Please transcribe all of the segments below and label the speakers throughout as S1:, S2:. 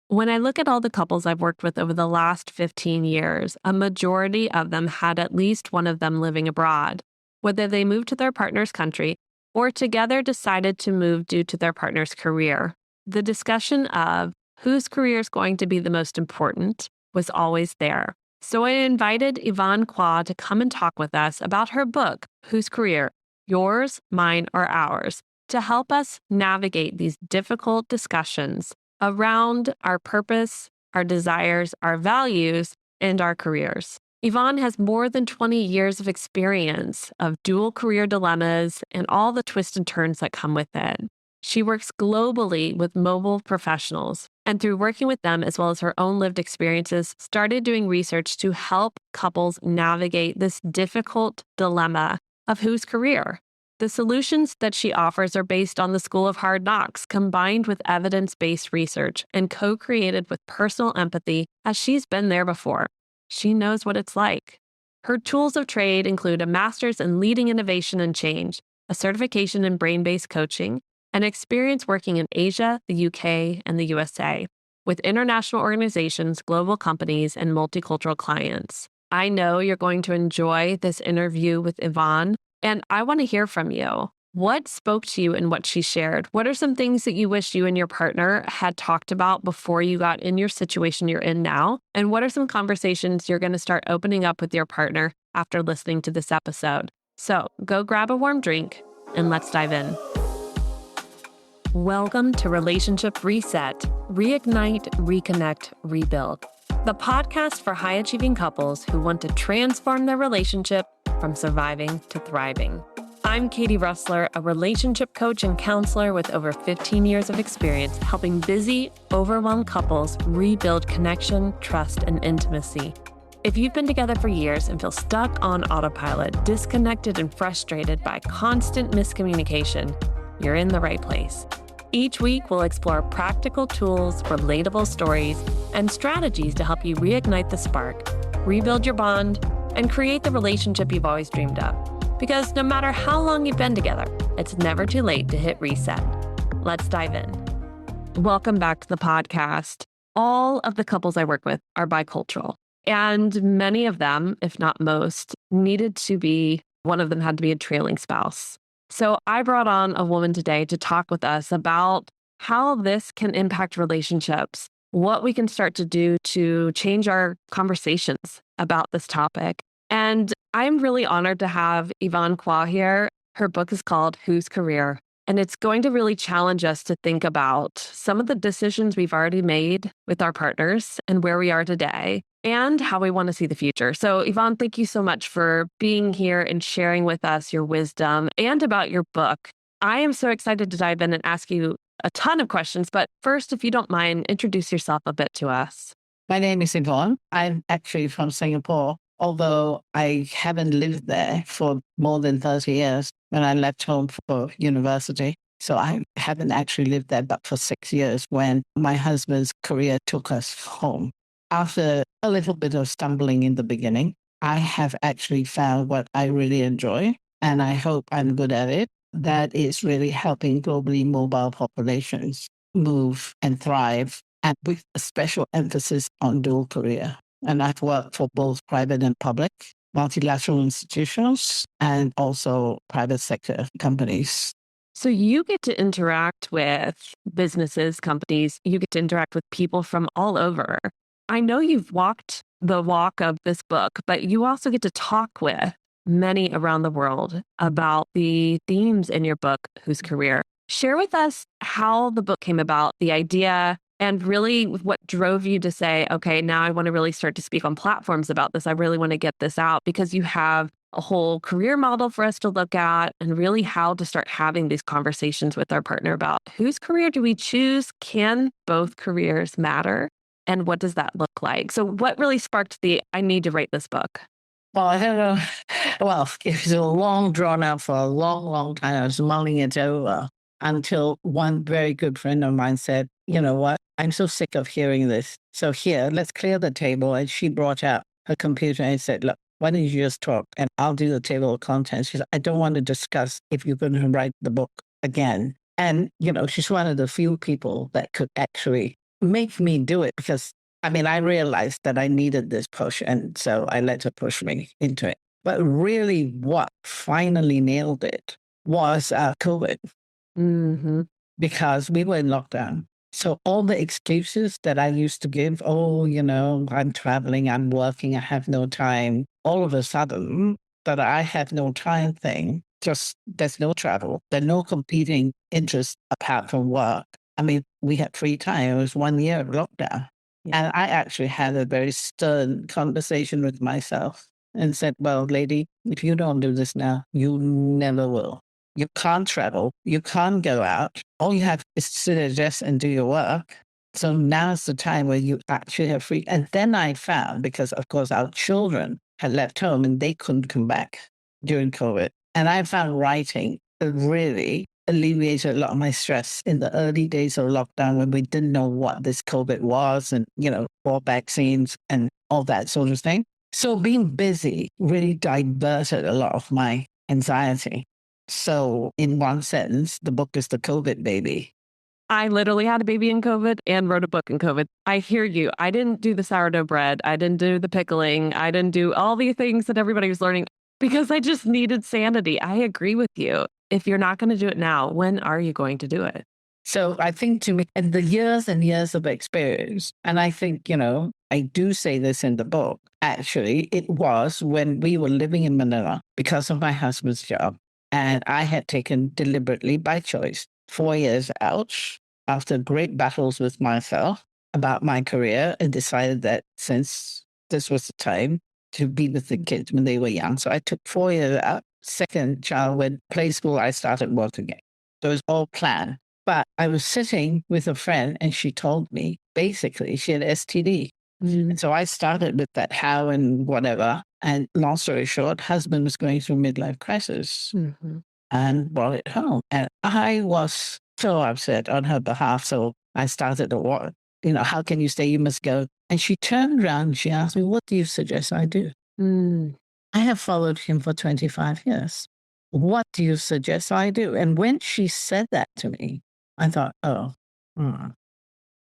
S1: When I look at all the couples I've worked with over the last 15 years, a majority of them had at least one of them living abroad, whether they moved to their partner's country or together decided to move due to their partner's career. The discussion of whose career is going to be the most important was always there. So I invited Yvonne Quahe to come and talk with us about her book, Whose Career? Yours, Mine, or Ours, to help us navigate these difficult discussions around our purpose, our desires, our values, and our careers. Yvonne has more than 20 years of experience of dual career dilemmas and all the twists and turns that come with it. She works globally with mobile professionals, and through working with them as well as her own lived experiences, started doing research to help couples navigate this difficult dilemma of whose career. The solutions that she offers are based on the School of Hard Knocks, combined with evidence-based research and co-created with personal empathy as she's been there before. She knows what it's like. Her tools of trade include a master's in leading innovation and change, a certification in brain-based coaching, and experience working in Asia, the UK, and the USA with international organizations, global companies, and multicultural clients. I know you're going to enjoy this interview with Yvonne, and I want to hear from you. What spoke to you in what she shared? What are some things that you wish you and your partner had talked about before you got in your situation you're in now? And what are some conversations you're going to start opening up with your partner after listening to this episode? So go grab a warm drink and let's dive in. Welcome to Relationship Reset, Reignite, Reconnect, Rebuild, the podcast for high-achieving couples who want to transform their relationship from surviving to thriving. I'm Katie Russler, a relationship coach and counselor with over 15 years of experience helping busy, overwhelmed couples rebuild connection, trust, and intimacy. If you've been together for years and feel stuck on autopilot, disconnected and frustrated by constant miscommunication, you're in the right place. Each week, we'll explore practical tools, relatable stories, and strategies to help you reignite the spark, rebuild your bond, and create the relationship you've always dreamed of. Because no matter how long you've been together, it's never too late to hit reset. Let's dive in. Welcome back to the podcast. All of the couples I work with are bicultural, and many of them, if not most, one of them had to be a trailing spouse. So I brought on a woman today to talk with us about how this can impact relationships, what we can start to do to change our conversations about this topic. And I'm really honored to have Yvonne Quahe here. Her book is called Whose Career? And it's going to really challenge us to think about some of the decisions we've already made with our partners and where we are today and how we want to see the future. So Yvonne, thank you so much for being here and sharing with us your wisdom and about your book. I am so excited to dive in and ask you a ton of questions. But first, if you don't mind, introduce yourself a bit to us.
S2: My name is Yvonne. I'm actually from Singapore, although I haven't lived there for more than 30 years when I left home for university. So I haven't actually lived there but for 6 years when my husband's career took us home. After a little bit of stumbling in the beginning, I have actually found what I really enjoy, and I hope I'm good at it. That is really helping globally mobile populations move and thrive, and with a special emphasis on dual career. And I've worked for both private and public, multilateral institutions, and also private sector companies.
S1: So you get to interact with businesses, companies, you get to interact with people from all over. I know you've walked the walk of this book, but you also get to talk with many around the world about the themes in your book, Whose Career? Share with us how the book came about, the idea, and really what drove you to say, okay, now I want to really start to speak on platforms about this. I really want to get this out because you have a whole career model for us to look at and really how to start having these conversations with our partner about whose career do we choose? Can both careers matter? And what does that look like? So what really sparked I need to write this book?
S2: Well, I don't know. Well, it was a long drawn out for a long, long time. I was mulling it over until one very good friend of mine said, you know what? I'm so sick of hearing this. So here, let's clear the table. And she brought out her computer and said, look, why don't you just talk and I'll do the table of contents. She said, I don't want to discuss if you're going to write the book again. And, she's one of the few people that could actually make me do it because I mean, I realized that I needed this push. And so I let her push me into it. But really, what finally nailed it was COVID
S1: Hmm.
S2: because we were in lockdown. So all the excuses that I used to give, oh, I'm traveling, I'm working, I have no time, all of a sudden, that I have no time thing, just there's no travel, there's no competing interests apart from work. I mean, we had free time. It was 1 year of lockdown.
S1: Yeah.
S2: And I actually had a very stern conversation with myself and said, well, lady, if you don't do this now, you never will. You can't travel. You can't go out. All you have is to sit at a desk and do your work. So now's the time where you actually have free. And then I found, because of course our children had left home and they couldn't come back during COVID. And I found writing really alleviated a lot of my stress in the early days of lockdown when we didn't know what this COVID was and, or vaccines and all that sort of thing. So being busy really diverted a lot of my anxiety. So, in one sentence, the book is the COVID baby.
S1: I literally had a baby in COVID and wrote a book in COVID. I hear you. I didn't do the sourdough bread. I didn't do the pickling. I didn't do all the things that everybody was learning because I just needed sanity. I agree with you. If you're not going to do it now, when are you going to do it?
S2: So, I think to me, and the years and years of experience, and I think, I do say this in the book, actually, it was when we were living in Manila because of my husband's job. And I had taken deliberately by choice 4 years out after great battles with myself about my career and decided that since this was the time to be with the kids when they were young. So I took 4 years out. Second child went play school, I started work again. So it was all planned. But I was sitting with a friend and she told me basically she had STD. And so I started with that how and whatever. And long story short, husband was going through midlife crisis and brought it home. And I was so upset on her behalf. So I started to walk, how can you stay? You must go. And she turned around and she asked me, what do you suggest I do? I have followed him for 25 years. What do you suggest I do? And when she said that to me, I thought, oh,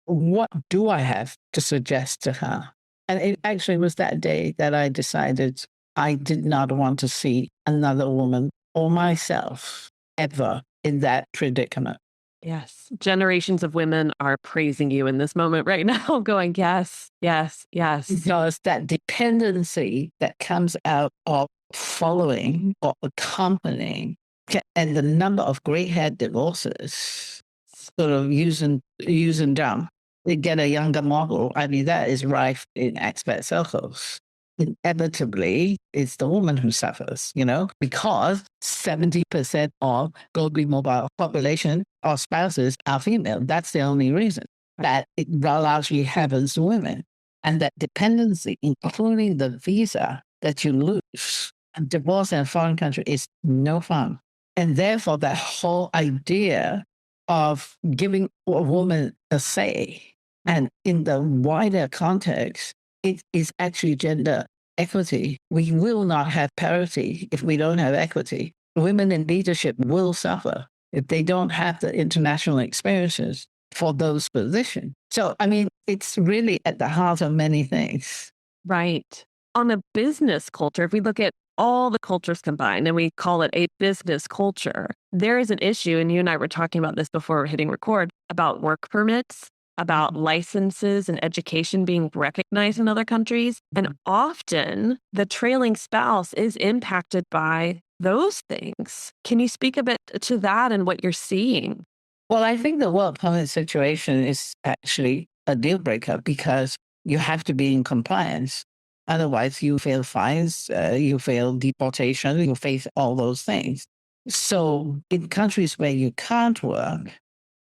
S2: what do I have to suggest to her? And it actually was that day that I decided I did not want to see another woman or myself ever in that predicament.
S1: Yes. Generations of women are praising you in this moment right now, going, yes, yes, yes.
S2: Because that dependency that comes out of following or accompanying and the number of gray haired divorces sort of using dumb. They get a younger model. I mean, that is rife in expat circles. Inevitably, it's the woman who suffers, because 70% of globally mobile population or spouses are female. That's the only reason that it largely happens to women. And that dependency, including the visa that you lose, and divorce in a foreign country is no fun. And therefore, that whole idea of giving a woman a say, and in the wider context, it is actually gender equity. We will not have parity if we don't have equity. Women in leadership will suffer if they don't have the international experiences for those positions. So, I mean, it's really at the heart of many things.
S1: Right. On a business culture, if we look at all the cultures combined and we call it a business culture, there is an issue, and you and I were talking about this before hitting record, about work permits, about licenses and education being recognized in other countries. And often the trailing spouse is impacted by those things. Can you speak a bit to that and what you're seeing?
S2: Well, I think the work permit situation is actually a deal breaker because you have to be in compliance. Otherwise, you fail fines, you fail deportation, you face all those things. So, in countries where you can't work,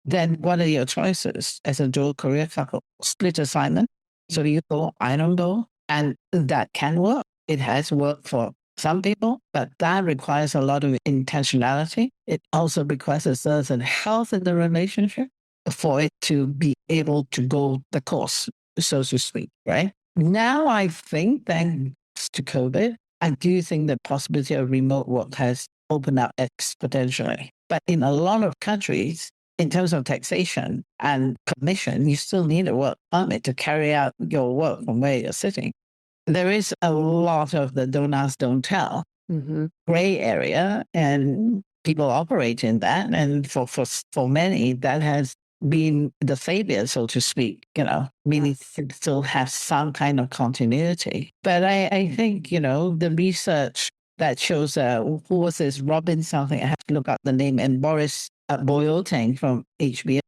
S2: then what are your choices as a dual career couple? Split assignment. So you go, I don't go. And that can work. It has worked for some people, but that requires a lot of intentionality. It also requires a certain health in the relationship for it to be able to go the course, so to speak, right? Now I think, thanks to COVID, I do think the possibility of remote work has opened up exponentially. But in a lot of countries, in terms of taxation and commission, you still need a work permit to carry out your work from where you're sitting. There is a lot of the don't ask, don't tell gray area, and people operate in that. And for many, that has been the failure, so to speak, meaning it still has some kind of continuity. But I think, the research that shows, who was this, Robin something, I have to look up the name, and Boris Boyoteng from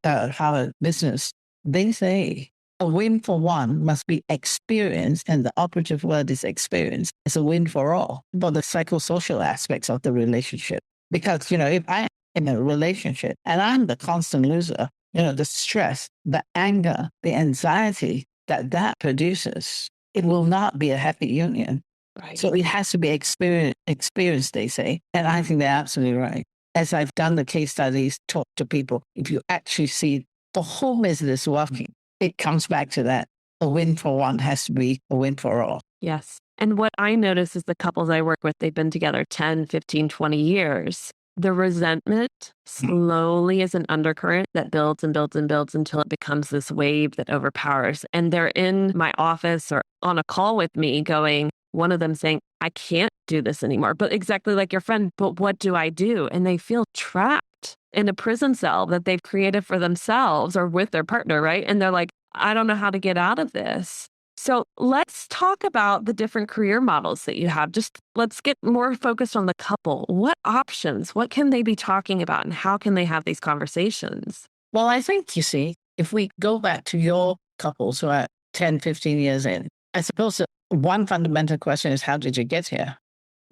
S2: Harvard Business, they say a win for one must be experience, and the operative word is experience. It's a win for all for the psychosocial aspects of the relationship. Because, if I am in a relationship and I'm the constant loser, the stress, the anger, the anxiety that produces, it will not be a happy union. Right. So it has to be experience, they say. And I think they're absolutely right. As I've done the case studies, talk to people, if you actually see for whom is this working, it comes back to that. A win for one has to be a win for all.
S1: Yes. And what I notice is the couples I work with, they've been together 10, 15, 20 years. The resentment slowly is an undercurrent that builds and builds and builds until it becomes this wave that overpowers. And they're in my office or on a call with me going, one of them saying, I can't do this anymore. But exactly like your friend, but what do I do? And they feel trapped in a prison cell that they've created for themselves or with their partner, right? And they're like, I don't know how to get out of this. So let's talk about the different career models that you have. Just let's get more focused on the couple. What options, what can they be talking about, and how can they have these conversations?
S2: Well, I think, you see, if we go back to your couples who are 10, 15 years in, I suppose that one fundamental question is, how did you get here?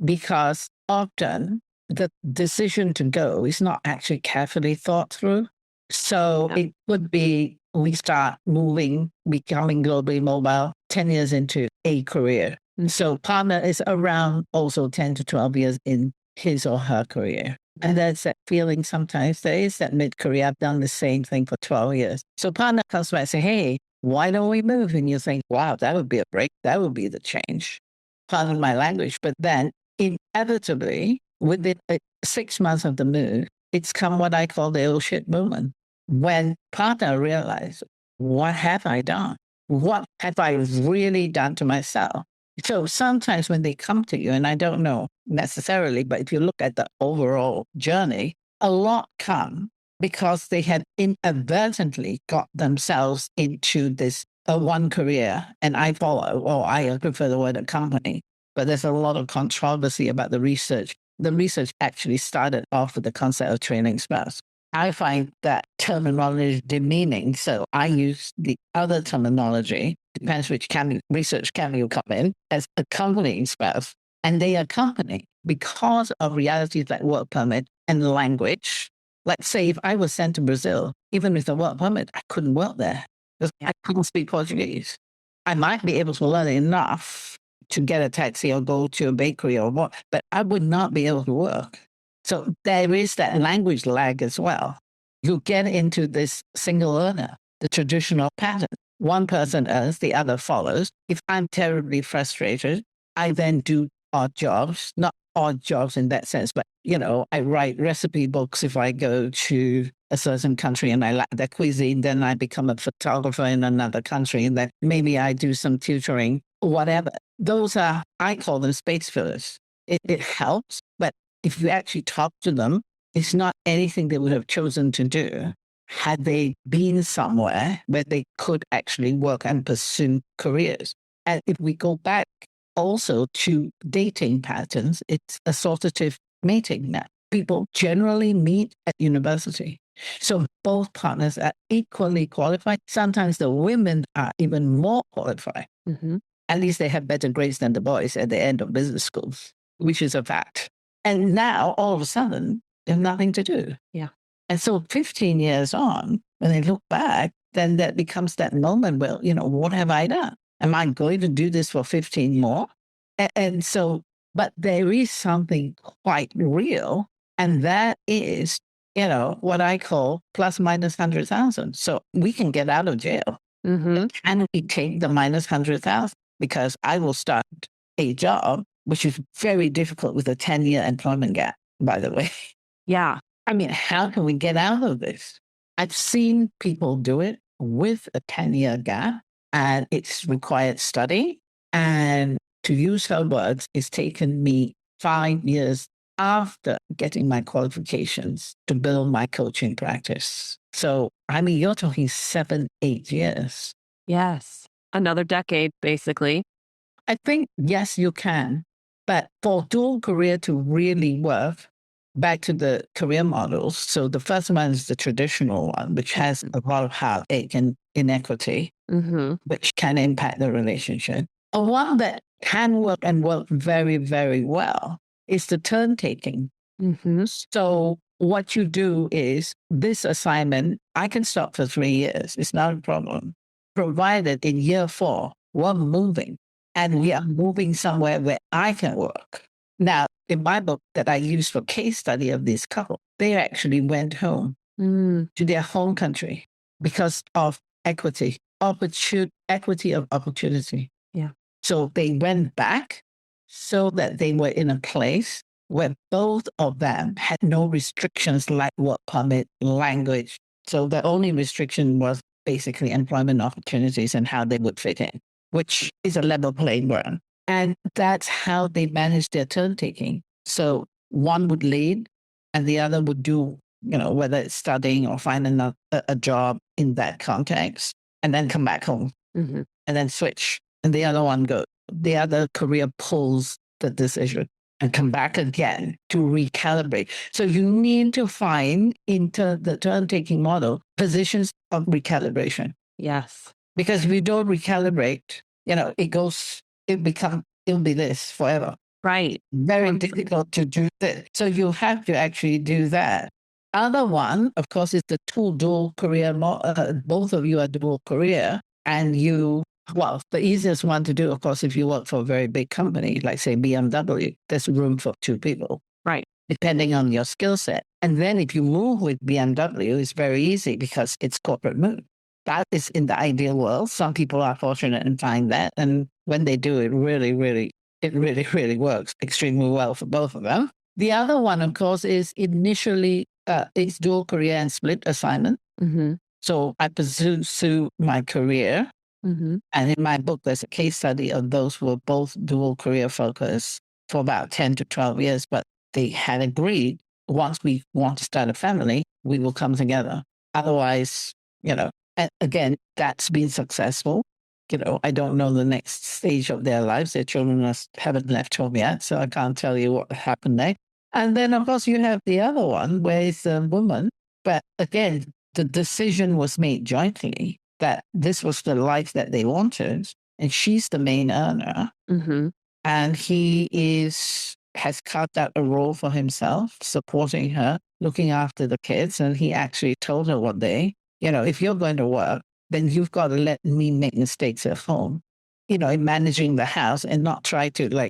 S2: Because often the decision to go is not actually carefully thought through. So it would be, we start moving, becoming globally mobile 10 years into a career. And so partner is around also 10 to 12 years in his or her career. And there's that feeling sometimes, there is that mid-career, I've done the same thing for 12 years. So partner comes back and say, hey, why don't we move? And you think, wow, that would be a break. That would be the change. Pardon my language. But then inevitably, within 6 months of the move, it's come what I call the oh shit moment. When partner realizes, what have I done? What have I really done to myself? So sometimes when they come to you, and I don't know necessarily, but if you look at the overall journey, a lot come because they had inadvertently got themselves into this one career. And I follow, or I prefer the word accompanying, but there's a lot of controversy about the research. The research actually started off with the concept of training spouse. I find that terminology demeaning, so I use the other terminology, depends which research camp you come in, as accompanying spouse. And they accompany because of realities like work permit and language. Let's say if I was sent to Brazil, even with a work permit, I couldn't work there because I couldn't speak Portuguese. I might be able to learn enough to get a taxi or go to a bakery or what, but I would not be able to work. So there is that language lag as well. You get into this single earner, the traditional pattern. One person earns, the other follows. If I'm terribly frustrated, I then do odd jobs, not odd jobs in that sense, but, I write recipe books if I go to a certain country and I like their cuisine, then I become a photographer in another country, and then maybe I do some tutoring, whatever. Those are, I call them space fillers. It helps, but if you actually talk to them, it's not anything they would have chosen to do had they been somewhere where they could actually work and pursue careers. And if we go back also to dating patterns, it's assortative mating now. People generally meet at university. So both partners are equally qualified. Sometimes the women are even more qualified. At least they have better grades than the boys at the end of business schools, which is a fact. And now, all of a sudden, they have nothing to do.
S1: Yeah.
S2: And so 15 years on, when they look back, then that becomes that moment where, what have I done? Am I going to do this for 15 more? And so, but there is something quite real, and that is, what I call plus minus 100,000. So we can get out of jail. And we take the minus 100,000 because I will start a job, which is very difficult with a 10-year employment gap, by the way.
S1: Yeah.
S2: I mean, how can we get out of this? I've seen people do it with a 10-year gap, and it's required study. And to use her words, it's taken me 5 years after getting my qualifications to build my coaching practice. So, I mean, you're talking 7, 8 years.
S1: Yes. Another decade, basically.
S2: I think, yes, you can. But for dual career to really work, back to the career models. So the first one is the traditional one, which has a lot of heartache and inequity,
S1: Mm-hmm.
S2: which can impact the relationship. A one that can work and work very, very well is the turn taking.
S1: Mm-hmm.
S2: So what you do is this assignment, I can stop for 3 years. It's not a problem. Provided in year 4, we're moving and we are moving somewhere where I can work. Now, in my book that I used for case study of this couple, they actually went home to their home country because of equity of opportunity.
S1: Yeah.
S2: So they went back so that they were in a place where both of them had no restrictions like work permit, language. So the only restriction was basically employment opportunities and how they would fit in, which is a level playing ground. And that's how they managed their turn taking. So one would lead and the other would do, whether it's studying or finding a job in that context, and then come back home and then switch. And the other one goes, the other career pulls the decision and come back again to recalibrate. So you need to find into the turn taking model positions of recalibration.
S1: Yes.
S2: Because if you don't recalibrate, it'll be this forever.
S1: Right.
S2: Very difficult to do that. So you have to actually do that. Other one, of course, is the dual career. Both of you are dual career, and the easiest one to do, of course, if you work for a very big company, like say BMW, there's room for 2 people.
S1: Right.
S2: Depending on your skill set. And then if you move with BMW, it's very easy because it's corporate move. That is in the ideal world. Some people are fortunate and find that. And when they do, it really, really works extremely well for both of them. The other one, of course, is initially it's dual career and split assignment.
S1: Mm-hmm.
S2: So I pursue my career.
S1: Mm-hmm.
S2: And in my book, there's a case study of those who were both dual career focused for about 10 to 12 years, but they had agreed once we want to start a family, we will come together. Otherwise, and again, that's been successful. I don't know the next stage of their lives. Their children haven't left home yet, so I can't tell you what happened next. And then, of course, you have the other one where it's a woman. But again, the decision was made jointly that this was the life that they wanted. And she's the main earner.
S1: Mm-hmm.
S2: And he has carved out a role for himself, supporting her, looking after the kids. And he actually told her one day, if you're going to work, then you've got to let me make mistakes at home, in managing the house and not try to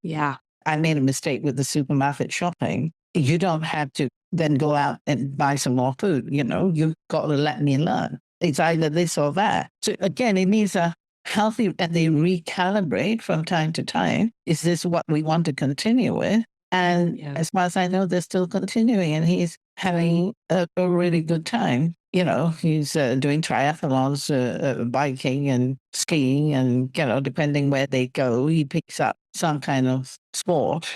S1: Yeah.
S2: I made a mistake with the supermarket shopping. You don't have to then go out and buy some more food. You've got to let me learn. It's either this or that. So again, it needs a healthy, and they recalibrate from time to time. Is this what we want to continue with? And as far as I know, they're still continuing, and he's having a really good time. He's doing triathlons, biking and skiing, and depending where they go, he picks up some kind of sport,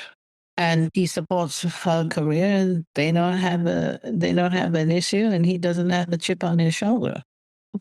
S2: and he supports her career. And they don't have an issue, and he doesn't have a chip on his shoulder.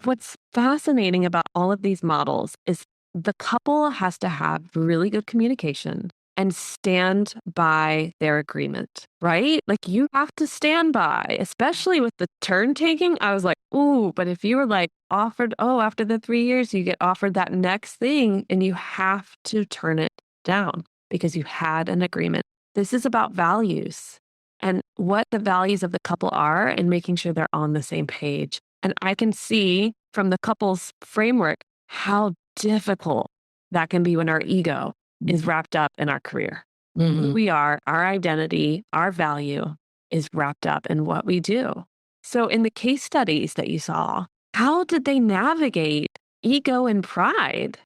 S1: What's fascinating about all of these models is the couple has to have really good communication and stand by their agreement, right? Like you have to stand by, especially with the turn taking. I was like, ooh, but if you were like offered, after the 3 years, you get offered that next thing and you have to turn it down because you had an agreement. This is about values and what the values of the couple are and making sure they're on the same page. And I can see from the couple's framework how difficult that can be when our ego is wrapped up in our career. Who we are, our identity, our value is wrapped up in what we do. So in the case studies that you saw, how did they navigate ego and pride?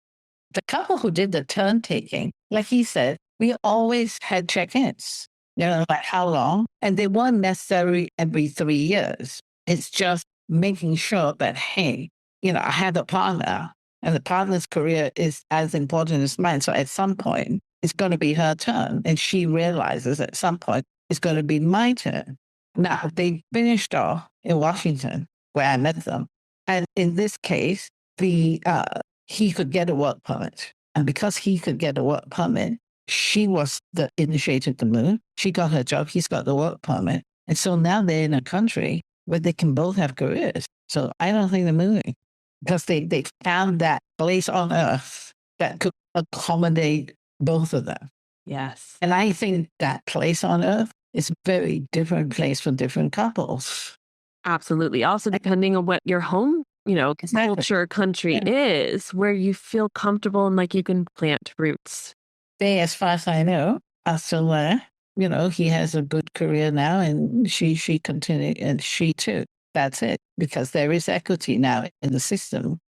S2: The couple who did the turn taking, like he said, we always had check-ins, like how long? And they weren't necessarily every 3 years. It's just making sure that, hey, I had a partner and the partner's career is as important as mine. So at some point, it's going to be her turn. And she realizes at some point, it's going to be my turn. Now, they finished off in Washington, where I met them. And in this case, he could get a work permit. And because he could get a work permit, she was the initiated the move. She got her job. He's got the work permit. And so now they're in a country where they can both have careers. So I don't think they're moving because they found that place on earth that could accommodate both of them.
S1: Yes.
S2: And I think that place on earth is a very different place for different couples.
S1: Absolutely. Also, depending on what your home, culture, country is, where you feel comfortable and like you can plant roots.
S2: They, as far as I know, are still there. He has a good career now, and she continued, and she too. That's it, because there is equity now in the system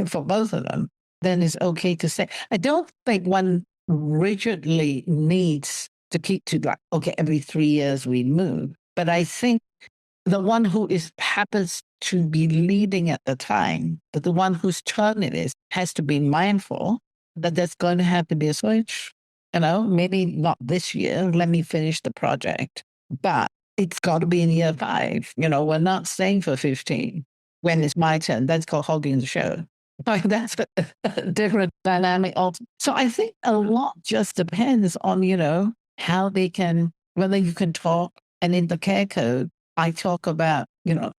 S2: for both of them. Then it's okay to say. I don't think one rigidly needs to keep to like, okay, every 3 years we move. But I think the one who happens to be leading at the time, but the one whose turn it is, has to be mindful that there's going to have to be a switch. Maybe not this year. Let me finish the project. But it's got to be in year 5. We're not staying for 15 when it's my turn. That's called holding the show. That's a different dynamic. So I think a lot just depends on, how they can, whether you can talk. And in the care code, I talk about,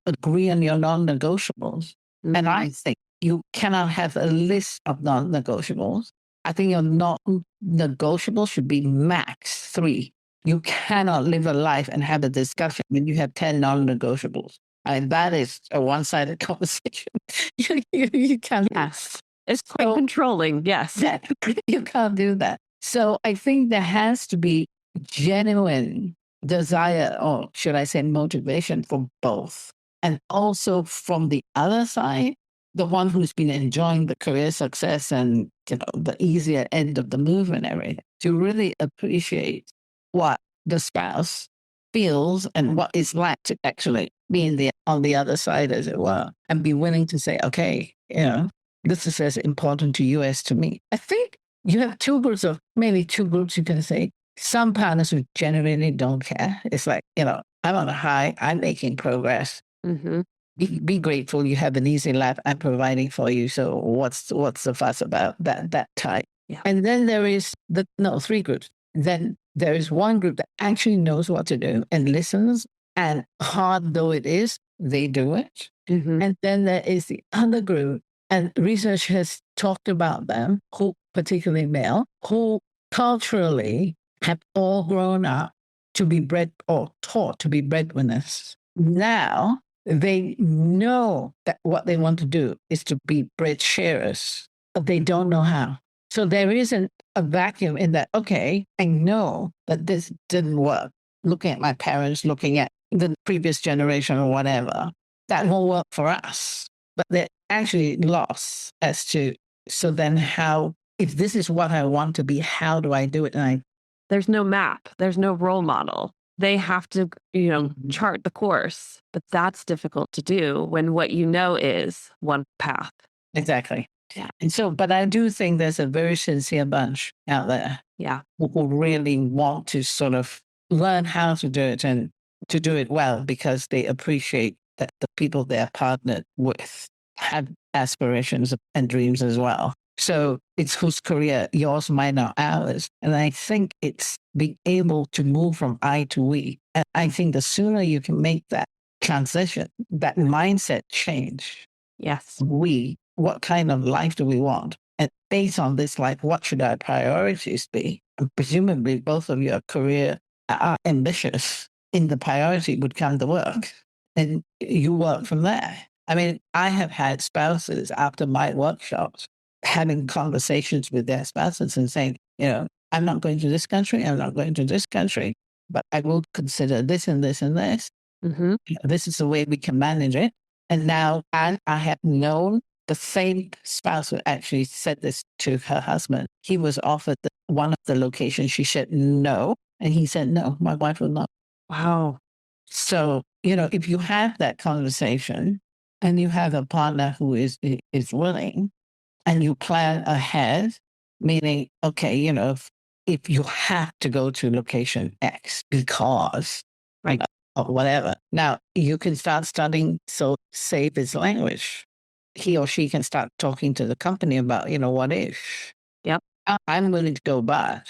S2: agree on your non-negotiables. Mm-hmm. And I think you cannot have a list of non-negotiables. I think your non-negotiable should be max 3. You cannot live a life and have a discussion when you have 10 non-negotiables. That is a one-sided conversation. you can't.
S1: Yes. It's quite controlling. Yes.
S2: You can't do that. So I think there has to be genuine desire, or should I say motivation, for both. And also from the other side, the one who's been enjoying the career success and, the easier end of the move and everything, to really appreciate what the spouse feels and what it's like to actually be on the other side, as it were, and be willing to say, okay, this is as important to you as to me. I think you have maybe two groups you can say. Some partners who genuinely don't care. It's like, I'm on a high, I'm making progress. Mm-hmm. Be grateful you have an easy life. I'm providing for you. So what's the fuss about that type? Yeah. And then there is 3 groups. Then there is one group that actually knows what to do and listens. And hard though it is, they do it. Mm-hmm. And then there is the other group, and research has talked about them, who particularly male, who culturally have all grown up to be bred or taught to be breadwinners. Now they know that what they want to do is to be bread sharers, but they don't know how. So there isn't a vacuum in that, okay, I know that this didn't work. Looking at my parents, looking at the previous generation or whatever, that won't work for us. But they're actually lost as to, so then how, if this is what I want to be, how do I do it? And
S1: there's no map. There's no role model. They have to, chart the course, but that's difficult to do when what you know is one path.
S2: Exactly. Yeah. And so, but I do think there's a very sincere bunch out there.
S1: Yeah.
S2: Who really want to sort of learn how to do it and to do it well, because they appreciate that the people they're partnered with have aspirations and dreams as well. So it's whose career, yours, mine, or ours. And I think it's being able to move from I to we. And I think the sooner you can make that transition, that mindset change.
S1: Yes.
S2: What kind of life do we want? And based on this life, what should our priorities be? And presumably both of your career are ambitious. In the priority would come the work. And you work from there. I mean, I have had spouses after my workshops having conversations with their spouses and saying, I'm not going to this country, I'm not going to this country, but I will consider this and this and this. Mm-hmm. This is the way we can manage it. And now I have known the same spouse who actually said this to her husband. He was offered one of the locations. She said no. And he said, no, my wife will not.
S1: Wow.
S2: So, if you have that conversation and you have a partner who is willing, and you plan ahead, meaning, okay, if you have to go to location X because
S1: Right.
S2: or whatever. Now you can start studying, so save his language. He or she can start talking to the company about, what if.
S1: Yep.
S2: I'm willing to go back,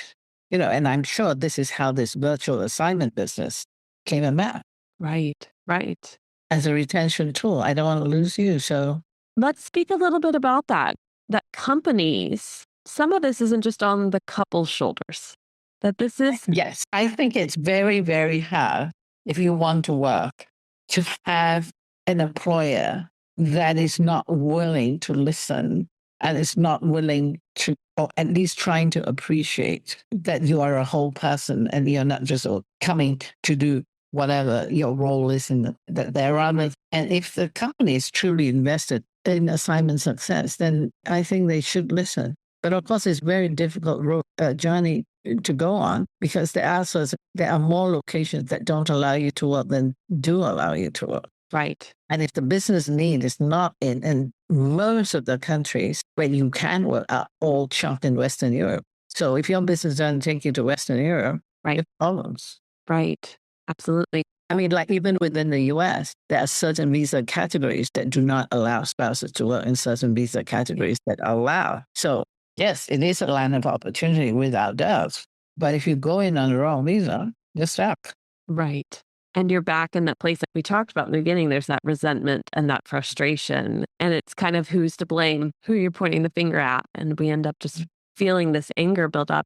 S2: and I'm sure this is how this virtual assignment business came about
S1: Right. Right.
S2: as a retention tool. I don't want to lose you. So
S1: Let's speak a little bit about that. That companies, some of this isn't just on the couple's shoulders. That this is
S2: yes, I think it's very, very hard if you want to work to have an employer that is not willing to listen and is not willing to, or at least trying to appreciate that you are a whole person and you're not just coming to do whatever your role is in that they're on. And if the company is truly invested in assignment success, then I think they should listen. But of course, it's very difficult journey to go on because there are more locations that don't allow you to work than do allow you to work.
S1: right.
S2: And if the business need is not in most of the countries where you can work are all chunked in Western Europe. So if your business doesn't take you to Western Europe,
S1: Right.
S2: you have problems.
S1: Right. Absolutely.
S2: I mean, like even within the US, there are certain visa categories that do not allow spouses to work in certain visa categories that allow. So yes, it is a land of opportunity without doubt. But if you go in on the wrong visa, you're stuck.
S1: Right. And you're back in that place that we talked about in the beginning. There's that resentment and that frustration. And it's kind of who's to blame, who you're pointing the finger at. And we end up just feeling this anger build up.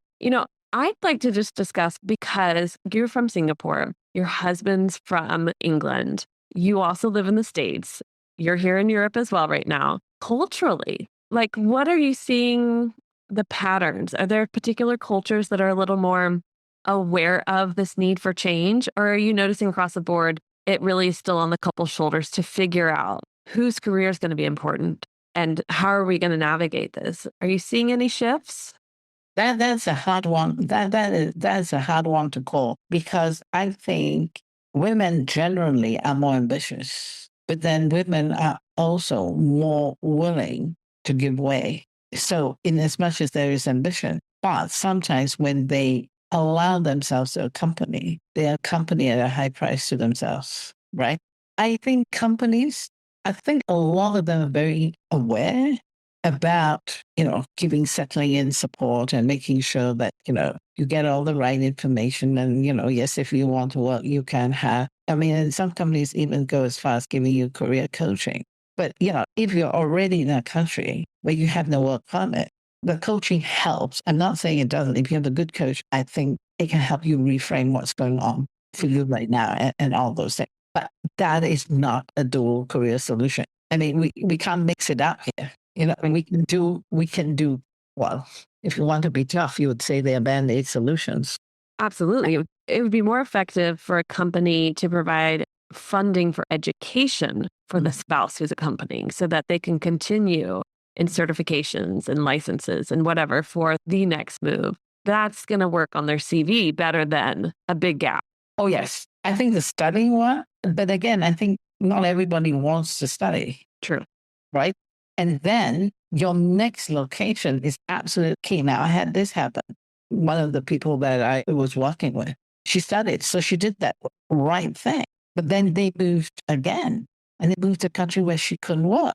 S1: I'd like to just discuss because you're from Singapore, your husband's from England, you also live in the States, you're here in Europe as well right now. Culturally, like what are you seeing the patterns? Are there particular cultures that are a little more aware of this need for change? Or are you noticing across the board, it really is still on the couple's shoulders to figure out whose career is going to be important and how are we going to navigate this? Are you seeing any shifts?
S2: That's a hard one. That's a hard one to call because I think women generally are more ambitious, but then women are also more willing to give way. So, in as much as there is ambition, but sometimes when they allow themselves to accompany, they accompany at a high price to themselves, right? I think I think a lot of them are very aware about, giving settling in support and making sure that, you get all the right information. And, yes, if you want to work, you can have, I mean, and some companies even go as far as giving you career coaching. But, if you're already in a country where you have no work permit, the coaching helps. I'm not saying it doesn't. If you have a good coach, I think it can help you reframe what's going on for you right now and all those things. But that is not a dual career solution. I mean, we can't mix it up here. And we can do, well, if you want to be tough, you would say they're band-aid solutions.
S1: Absolutely. It would be more effective for a company to provide funding for education for the spouse who's accompanying so that they can continue in certifications and licenses and whatever for the next move. That's going to work on their CV better than a big gap.
S2: Oh, yes. I think the studying one, but again, I think not everybody wants to study.
S1: True.
S2: Right? And then your next location is absolutely key. Now, I had this happen. One of the people that I was working with, she studied. So she did that right thing. But then they moved again and they moved to a country where she couldn't work.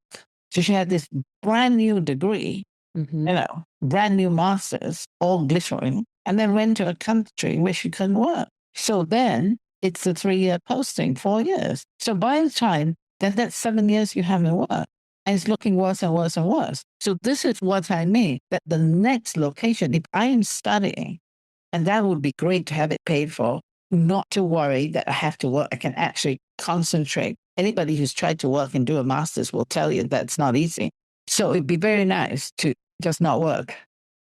S2: So she had this brand new degree, brand new master's, all glittering, and then went to a country where she couldn't work. So then it's a 3-year posting, 4 years. So by the time that's 7 years you haven't worked. And it's looking worse and worse and worse. So this is what I mean, that the next location, if I am studying, and that would be great to have it paid for, not to worry that I have to work, I can actually concentrate. Anybody who's tried to work and do a master's will tell you that's not easy. So it'd be very nice to just not work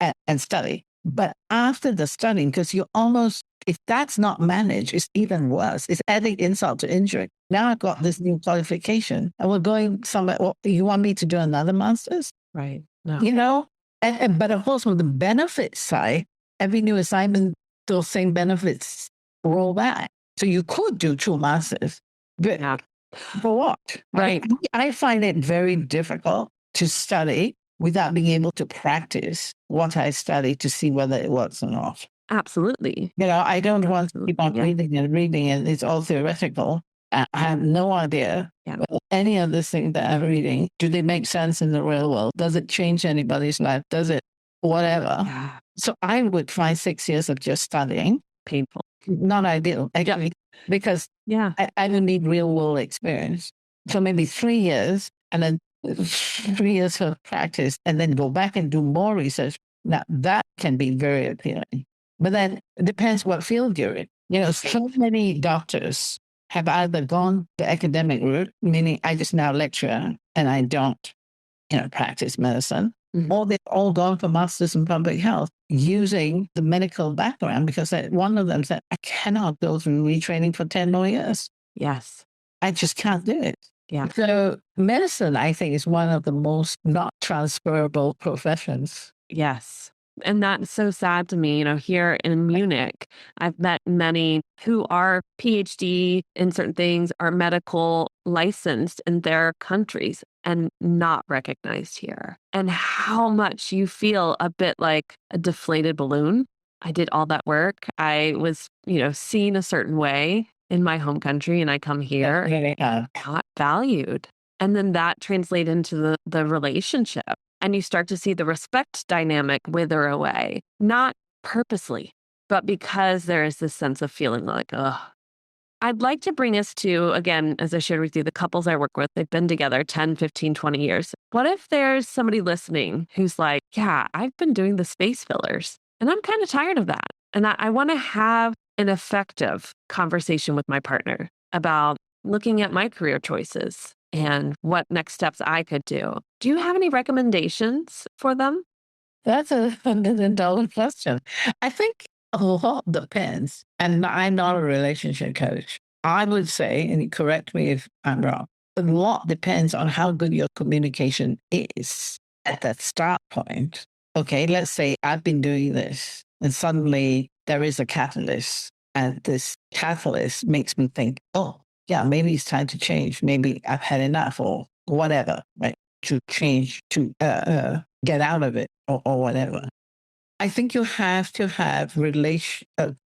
S2: and study. But after the studying, because you almost, if that's not managed, it's even worse. It's adding insult to injury. Now I've got this new qualification and we're going somewhere. Well, you want me to do another master's?
S1: Right. No.
S2: But of course, on the benefit side, every new assignment, those same benefits roll back. So you could do 2 masters But
S1: Yeah.
S2: for what?
S1: Right.
S2: I find it very difficult to study without being able to practice what I study to see whether it works or not.
S1: Absolutely.
S2: I don't want to keep on
S1: Yeah.
S2: reading and reading, and it's all theoretical. I have no idea
S1: Yeah.
S2: whether any of the things that I'm reading, do they make sense in the real world? Does it change anybody's life? Does it whatever?
S1: Yeah.
S2: So I would find 6 years of just studying
S1: Painful.
S2: not ideal, actually, because
S1: Yeah.
S2: I don't need real world experience. So maybe 3 years and then 3 years of practice and then go back and do more research. Now that can be very appealing. But then it depends what field you're in. So many doctors have either gone the academic route, meaning I just now lecture and I don't, practice medicine, or they've all gone for masters in public health using the medical background because one of them said, I cannot go through retraining for 10 more years.
S1: Yes.
S2: I just can't do it.
S1: Yeah.
S2: So medicine, I think, is one of the most not transferable professions.
S1: Yes. And that's so sad to me. Here in Munich, I've met many who are PhD in certain things, are medical licensed in their countries and not recognized here. And how much you feel a bit like a deflated balloon. I did all that work. I was, seen a certain way in my home country, and I come here,
S2: Really,
S1: not valued. And then that translates into the relationship. And you start to see the respect dynamic wither away, not purposely, but because there is this sense of feeling like, ugh. I'd like to bring us to, again, as I shared with you, the couples I work with, they've been together 10, 15, 20 years. What if there's somebody listening who's like, yeah, I've been doing the space fillers and I'm kind of tired of that. And I want to have an effective conversation with my partner about looking at my career choices and what next steps I could do. Do you have any recommendations for them?
S2: that's $1 million question. I think a lot depends. And I'm not a relationship coach. I would say, and you correct me if I'm wrong, a lot depends on how good your communication is at that start point. Okay, let's say I've been doing this and suddenly there is a catalyst, and this catalyst makes me think, oh, yeah, maybe it's time to change. Maybe I've had enough or whatever, right? To change, to get out of it or whatever. I think you have to have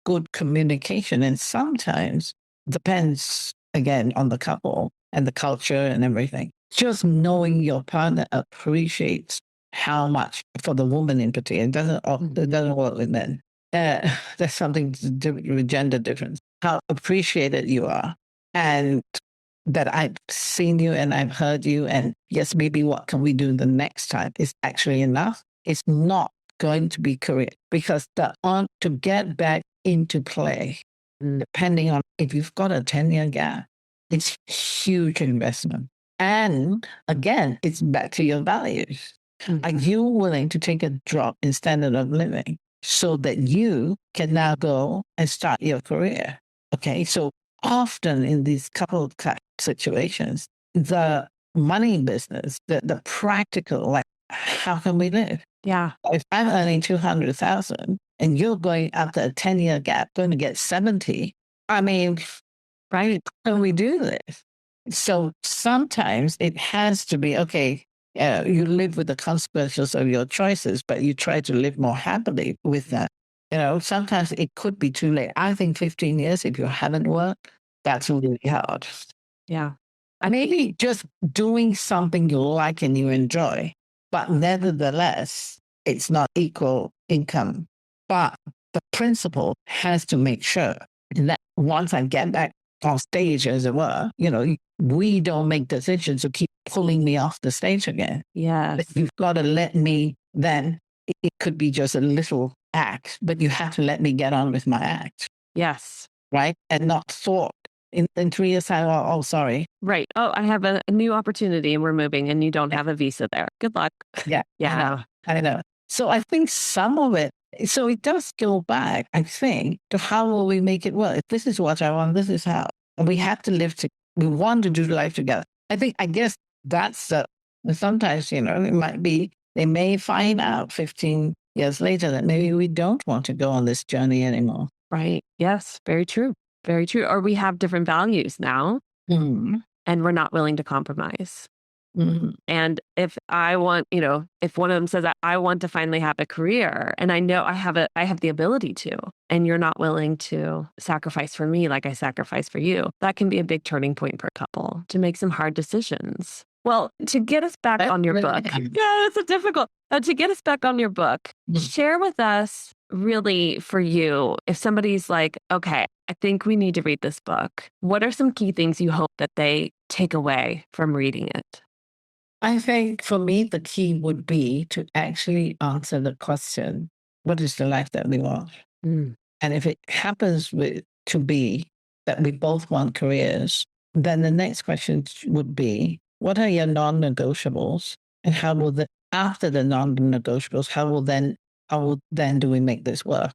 S2: good communication, and sometimes depends again on the couple and the culture and everything. Just knowing your partner appreciates how much for the woman in particular. It doesn't work with men. There's something to do with gender difference. How appreciated you are, and that I've seen you and I've heard you, and yes, maybe what can we do the next time is actually enough. It's not going to be correct because to get back into play, depending on if you've got a 10-year gap, it's huge investment. And again, it's back to your values. Are you willing to take a drop in standard of living so that you can now go and start your career? Okay, so often in these couple situations, the money business, the practical, like how can we live?
S1: Yeah.
S2: If I'm earning 200,000 and you're going after a 10-year gap, going to get 70, I mean,
S1: Right.
S2: how can we do this? So sometimes it has to be, okay, you live with the consequences of your choices, but you try to live more happily with that. Sometimes it could be too late. I think 15 years, if you haven't worked, that's really hard.
S1: Yeah.
S2: Maybe just doing something you like and you enjoy, but nevertheless, it's not equal income. But the principal has to make sure that once I get back on stage, as it were, we don't make decisions to keep pulling me off the stage again.
S1: Yes.
S2: You've got to let me then, it could be just a little act, but you have to let me get on with my act,
S1: Yes.
S2: right? And not thought in 3 years time, oh, sorry.
S1: Right. Oh, I have a new opportunity and we're moving and you don't have a visa there. Good luck.
S2: Yeah.
S1: Yeah.
S2: I know. So I think some of it, so it does go back, I think, to how will we make it work? If this is what I want, this is how. And we have to we want to do life together. I guess that's sometimes, it might be, they may find out 15 years later that maybe we don't want to go on this journey anymore.
S1: Right. Yes. Very true. Very true. Or we have different values now.
S2: Mm.
S1: and we're not willing to compromise.
S2: Mm.
S1: And if I want, if one of them says, I want to finally have a career and I know I have the ability to, and you're not willing to sacrifice for me like I sacrifice for you, that can be a big turning point for a couple to make some hard decisions. Well, to get us back on your book, yeah, it's a difficult, to get us back on your book, share with us really for you, if somebody's like, okay, I think we need to read this book, what are some key things you hope that they take away from reading it?
S2: I think for me, the key would be to actually answer the question, what is the life that we want?
S1: Mm.
S2: And if it happens to be that we both want careers, then the next question would be, what are your non-negotiables? And how will after the non-negotiables, how will then do we make this work?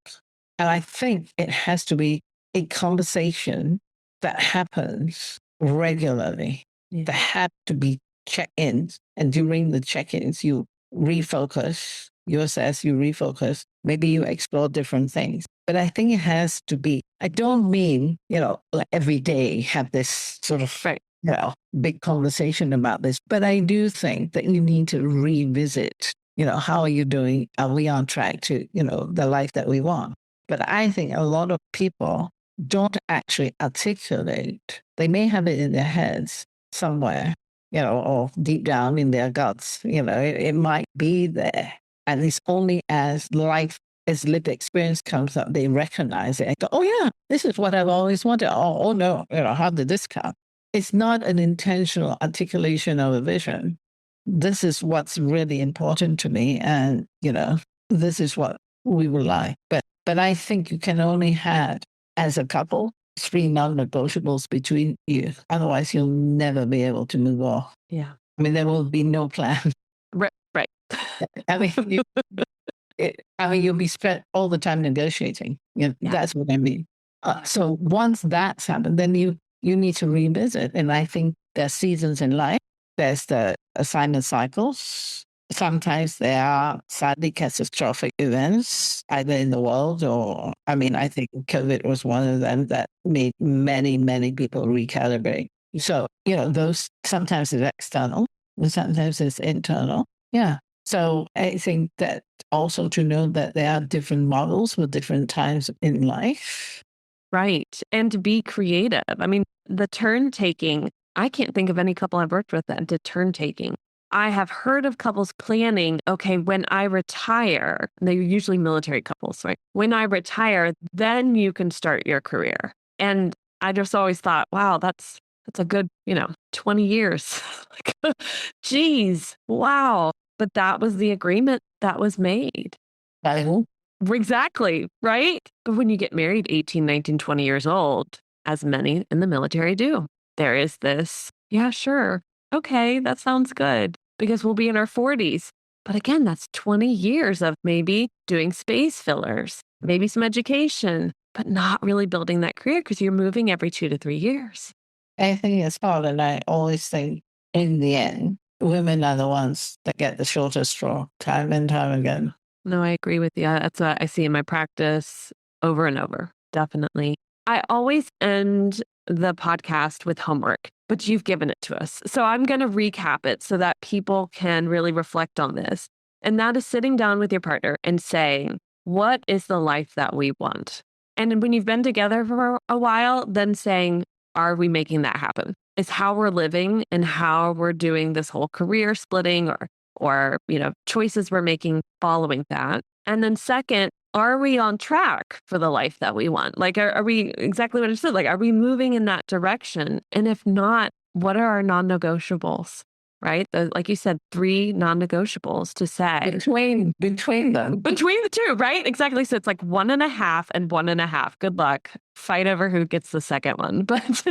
S2: And I think it has to be a conversation that happens regularly.
S1: Yeah.
S2: There have to be check-ins. And during the check-ins, you refocus, you assess, you refocus. Maybe you explore different things. But I think it has to be, I don't mean, like every day have this sort of, big conversation about this. But I do think that you need to revisit, how are you doing? Are we on track to, the life that we want? But I think a lot of people don't actually articulate. They may have it in their heads somewhere, or deep down in their guts, it might be there. And it's only as lived experience comes up, they recognize it and go, oh yeah, this is what I've always wanted. Oh no, how did this come? It's not an intentional articulation of a vision. This is what's really important to me. And, this is what we would like. But I think you can only have, as a couple, 3 non-negotiables between you. Otherwise, you'll never be able to move on.
S1: Yeah.
S2: I mean, there will be no plan.
S1: Right.
S2: I mean, you'll be spent all the time negotiating. That's what I mean. So once that's happened, then you need to revisit. And I think there's seasons in life. There's the assignment cycles. Sometimes there are sadly catastrophic events, either in the world or, I think COVID was one of them that made many, many people recalibrate. So, those sometimes it's external and sometimes it's internal. Yeah. So I think that also to know that there are different models for different times in life.
S1: Right. And to be creative. I mean, the turn taking, I can't think of any couple I've worked with that did turn taking. I have heard of couples planning, okay, when I retire, they're usually military couples, right? When I retire, then you can start your career. And I just always thought, wow, that's a good, 20 years. Geez, wow. But that was the agreement that was made. Exactly, right? But when you get married 18, 19, 20 years old, as many in the military do, there is this, yeah, sure. Okay, that sounds good because we'll be in our 40s. But again, that's 20 years of maybe doing space fillers, maybe some education, but not really building that career because you're moving every 2 to 3 years.
S2: I think it's hard. And I always think in the end, women are the ones that get the shorter straw time and time again.
S1: No, I agree with you. That's what I see in my practice over and over. Definitely. I always end the podcast with homework, but you've given it to us. So I'm going to recap it so that people can really reflect on this. And that is sitting down with your partner and saying, what is the life that we want? And when you've been together for a while, then saying, are we making that happen? Is how we're living and how we're doing this whole career splitting or choices we're making following that. And then second, are we on track for the life that we want? Like, are we exactly what I said? Like, are we moving in that direction? And if not, what are our non-negotiables, right? Like you said, 3 non-negotiables to say.
S2: Between them.
S1: Between the two, right? Exactly. So it's like 1.5 and 1.5. Good luck. Fight over who gets the second one. But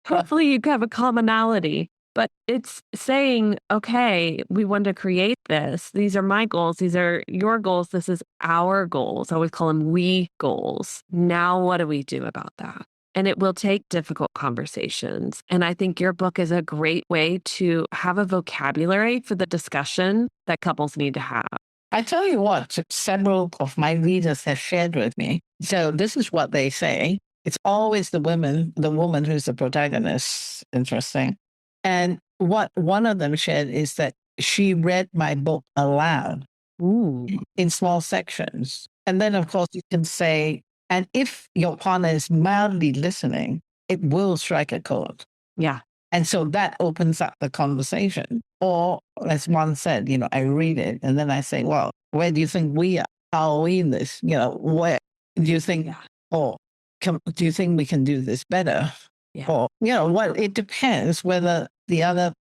S1: hopefully you have a commonality. But it's saying, okay, we want to create this. These are my goals. These are your goals. This is our goals. I always call them we goals. Now, what do we do about that? And it will take difficult conversations. And I think your book is a great way to have a vocabulary for the discussion that couples need to have.
S2: I tell you what, several of my readers have shared with me. So this is what they say. It's always the woman who's the protagonist. Interesting. And what one of them shared is that she read my book aloud
S1: Ooh.
S2: in small sections. And then, of course, you can say, and if your partner is mildly listening, it will strike a chord.
S1: Yeah.
S2: And so that opens up the conversation. Or, as one said, I read it and then I say, well, where do you think we are? How are we in this? Where do you think,
S1: Yeah.
S2: or do you think we can do this better?
S1: Yeah.
S2: Or, it depends whether the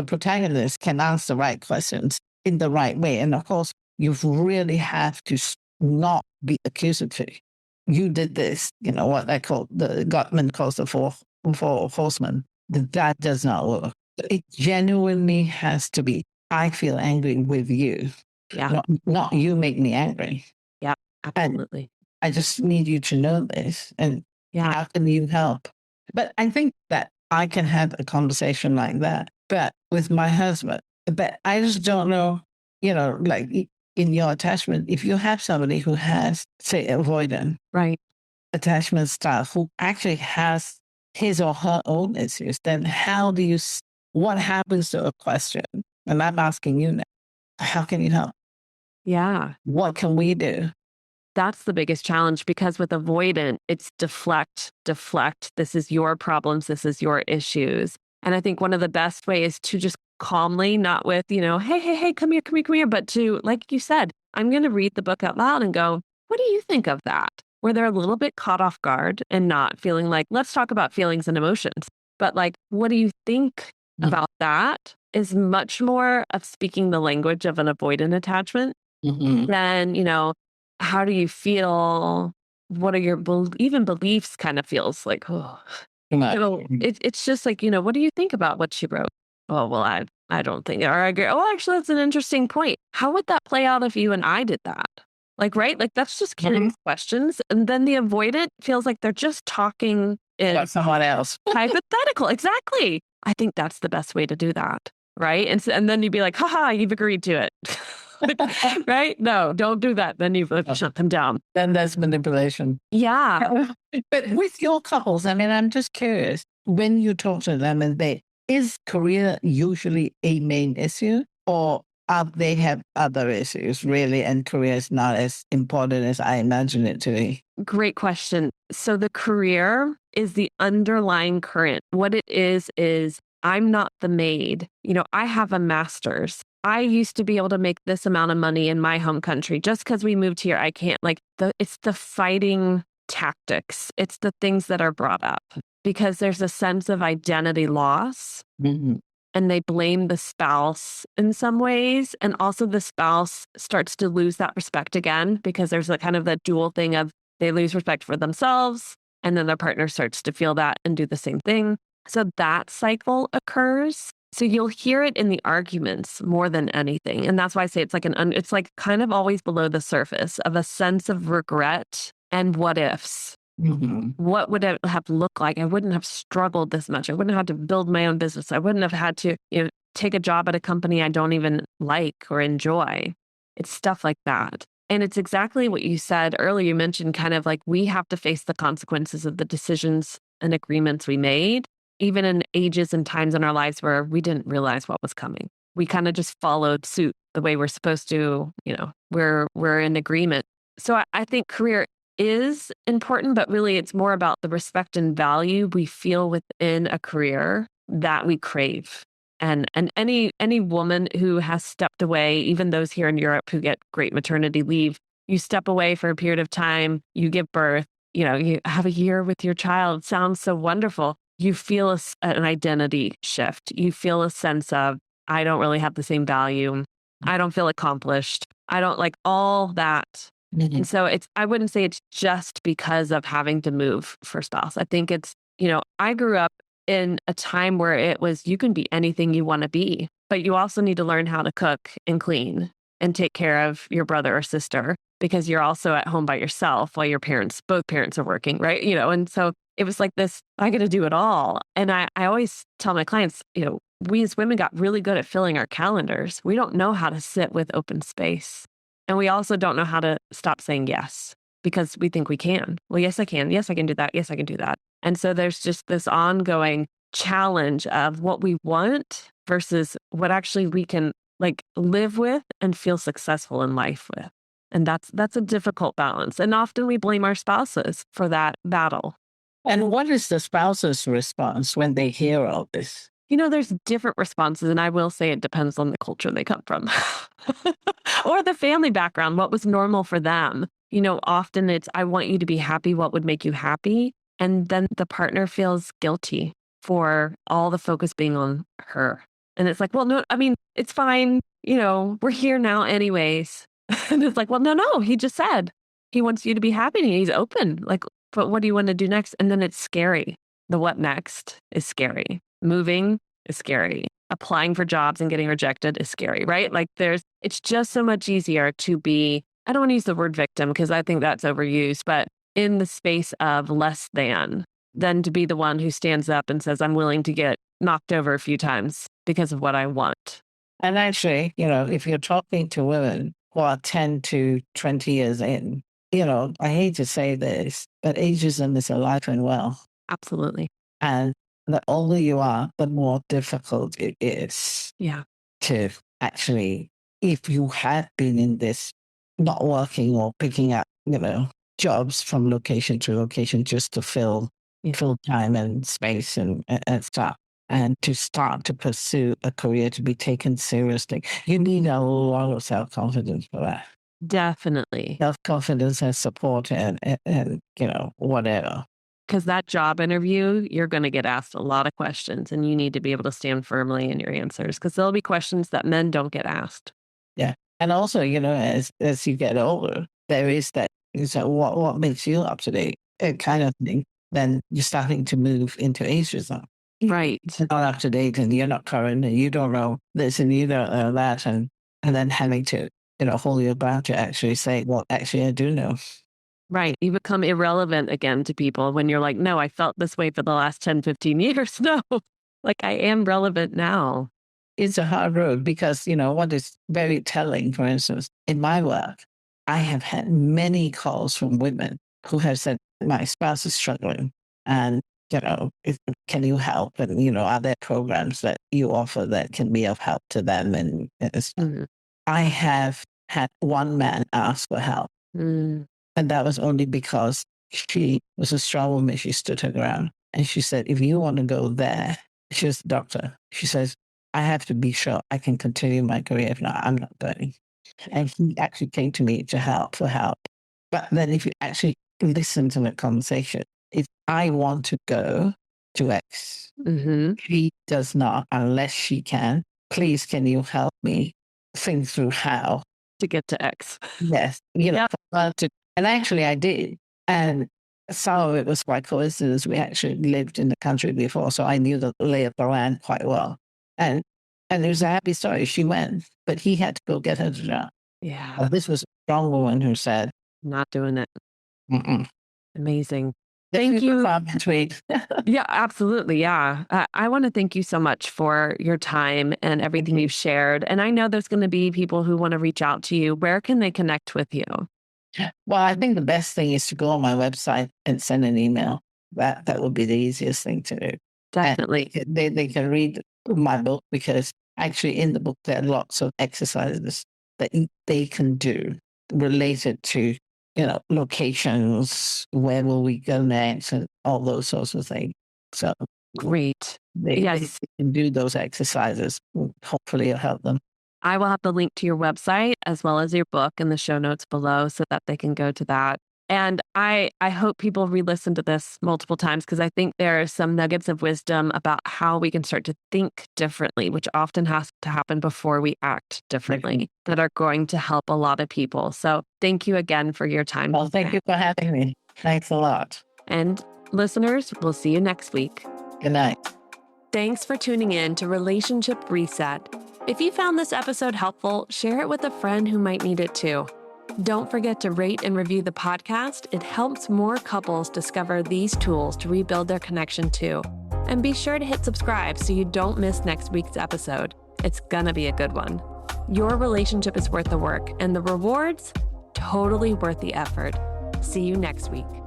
S2: protagonist can ask the right questions in the right way. And of course, you really have to not be accusative. You did this, what the government calls the four horsemen. That does not work. It genuinely has to be, I feel angry with you.
S1: Yeah.
S2: Not you make me angry.
S1: Yeah. Absolutely.
S2: I just need you to know this. And
S1: Yeah.
S2: how can you help? But I think that I can have a conversation like that, but with my husband. But I just don't know, like in your attachment, if you have somebody who has, say, avoidant
S1: Right.
S2: attachment style, who actually has his or her own issues, then what happens to a question? And I'm asking you now, how can you help?
S1: Yeah.
S2: What can we do?
S1: That's the biggest challenge because with avoidant, it's deflect, deflect. This is your problems. This is your issues. And I think one of the best ways to just calmly, not with, hey, hey, hey, come here, come here, come here, but to, like you said, I'm going to read the book out loud and go, what do you think of that? Where they're a little bit caught off guard and not feeling like, let's talk about feelings and emotions. But like, what do you think about that is much more of speaking the language of an avoidant attachment than, how do you feel? What are your even beliefs kind of feels like, oh, it's just like, what do you think about what she wrote? Oh, well, I don't think, or I agree. Oh, actually, that's an interesting point. How would that play out if you and I did that? Like, right? Like, that's just kidding questions. And then the avoidant feels like they're just talking in
S2: someone else.
S1: hypothetical. Exactly. I think that's the best way to do that. Right. And then you'd be like, haha, you've agreed to it. Right? No, don't do that. Then you've shut them down.
S2: Then that's manipulation.
S1: Yeah.
S2: But with your couples, I mean, I'm just curious, when you talk to them is career usually a main issue, or they have other issues really, and career is not as important as I imagine it to be?
S1: Great question. So the career is the underlying current. What it is I'm not the maid. I have a master's. I used to be able to make this amount of money in my home country. Just because we moved here, I can't. It's the fighting tactics. It's the things that are brought up because there's a sense of identity loss. And they blame the spouse in some ways. And also the spouse starts to lose that respect again because there's a kind of that dual thing of they lose respect for themselves and then their partner starts to feel that and do the same thing. So that cycle occurs. So you'll hear it in the arguments more than anything. And that's why I say it's like it's like kind of always below the surface of a sense of regret and what ifs. What would it have looked like? I wouldn't have struggled this much. I wouldn't have had to build my own business. I wouldn't have had to, take a job at a company I don't even like or enjoy. It's stuff like that. And it's exactly what you said earlier. You mentioned kind of like we have to face the consequences of the decisions and agreements we made, even in ages and times in our lives where we didn't realize what was coming. We kind of just followed suit the way we're supposed to, we're in agreement. So I think career is important, but really it's more about the respect and value we feel within a career that we crave. And any woman who has stepped away, even those here in Europe who get great maternity leave, you step away for a period of time, you give birth, you have a year with your child. Sounds so wonderful. You feel an identity shift. You feel a sense of, I don't really have the same value. I don't feel accomplished. I don't like all that. And so I wouldn't say it's just because of having to move for spouse. I think it's, I grew up in a time where it was, you can be anything you want to be, but you also need to learn how to cook and clean and take care of your brother or sister because you're also at home by yourself while both parents are working, right? And so it was like this, I got to do it all. And I always tell my clients, we as women got really good at filling our calendars. We don't know how to sit with open space. And we also don't know how to stop saying yes. because we think we can. Well, yes, I can. Yes, I can do that. Yes, I can do that. And so there's just this ongoing challenge of what we want versus what actually we can like live with and feel successful in life with. And that's a difficult balance. And often we blame our spouses for that battle.
S2: And what is the spouse's response when they hear all this?
S1: There's different responses, and I will say it depends on the culture they come from or the family background, what was normal for them. Often it's, I want you to be happy. What would make you happy? And then the partner feels guilty for all the focus being on her. And it's like, well, no, I mean, it's fine. We're here now anyways. And it's like, well, no, he just said he wants you to be happy and he's open. Like, but what do you want to do next? And then it's scary. The what next is scary. Moving is scary. Applying for jobs and getting rejected is scary, right? Like it's just so much easier to be, I don't want to use the word victim because I think that's overused, but in the space of less than to be the one who stands up and says, I'm willing to get knocked over a few times because of what I want.
S2: And actually, if you're talking to women who are 10 to 20 years in, I hate to say this, but ageism is alive and well.
S1: Absolutely.
S2: And the older you are, the more difficult it is to actually, if you have been in this, not working or picking up, jobs from location to location just to fill time and space and stuff. And to start to pursue a career to be taken seriously, you need a lot of self-confidence for that.
S1: Definitely.
S2: Self-confidence and support and whatever.
S1: Because that job interview, you're going to get asked a lot of questions and you need to be able to stand firmly in your answers because there'll be questions that men don't get asked.
S2: Yeah. And also, as you get older, there is that, what makes you up to date kind of thing. Then you're starting to move into ageism.
S1: Right.
S2: You're not up to date and you're not current and you don't know this and you don't know that. And then having to, hold your ground to actually say, well, actually, I do know.
S1: Right. You become irrelevant again to people when you're like, no, I felt this way for the last 10, 15 years. No, like I am relevant now.
S2: It's a hard road because, what is very telling, for instance, in my work, I have had many calls from women who have said, my spouse is struggling and, can you help? And, are there programs that you offer that can be of help to them? And I have had one man ask for help. And that was only because she was a strong woman. She stood her ground. And she said, if you want to go there, she was a doctor. She says, I have to be sure I can continue my career. If not, I'm not going. And he actually came to me for help. But then if you actually listen to the conversation, if I want to go to X, she does not unless she can. Please, can you help me think through how
S1: to get to X?
S2: Yes. And actually I did. And some of it was by coincidence. We actually lived in the country before, so I knew the lay of the land quite well. And it was a happy story. She went, but he had to go get her the job.
S1: Yeah.
S2: This was a strong woman who said,
S1: not doing it. Amazing.
S2: Thank you.
S1: Yeah, absolutely. Yeah. I want to thank you so much for your time and everything you've shared. And I know there's going to be people who want to reach out to you. Where can they connect with you?
S2: Well, I think the best thing is to go on my website and send an email. That would be the easiest thing to do.
S1: Definitely.
S2: And they can read my book because actually in the book there are lots of exercises that they can do related to, locations, where will we go next, and all those sorts of things. So
S1: great.
S2: They can do those exercises. Hopefully it'll help them.
S1: I will have the link to your website as well as your book in the show notes below so that they can go to that. And I hope people re-listen to this multiple times because I think there are some nuggets of wisdom about how we can start to think differently, which often has to happen before we act differently, that are going to help a lot of people. So thank you again for your time.
S2: Well, thank you for having me. Thanks a lot.
S1: And listeners, we'll see you next week.
S2: Good night.
S1: Thanks for tuning in to Relationship Reset. If you found this episode helpful, share it with a friend who might need it too. Don't forget to rate and review the podcast. It helps more couples discover these tools to rebuild their connection too. And be sure to hit subscribe so you don't miss next week's episode. It's gonna be a good one. Your relationship is worth the work, and the rewards, totally worth the effort. See you next week.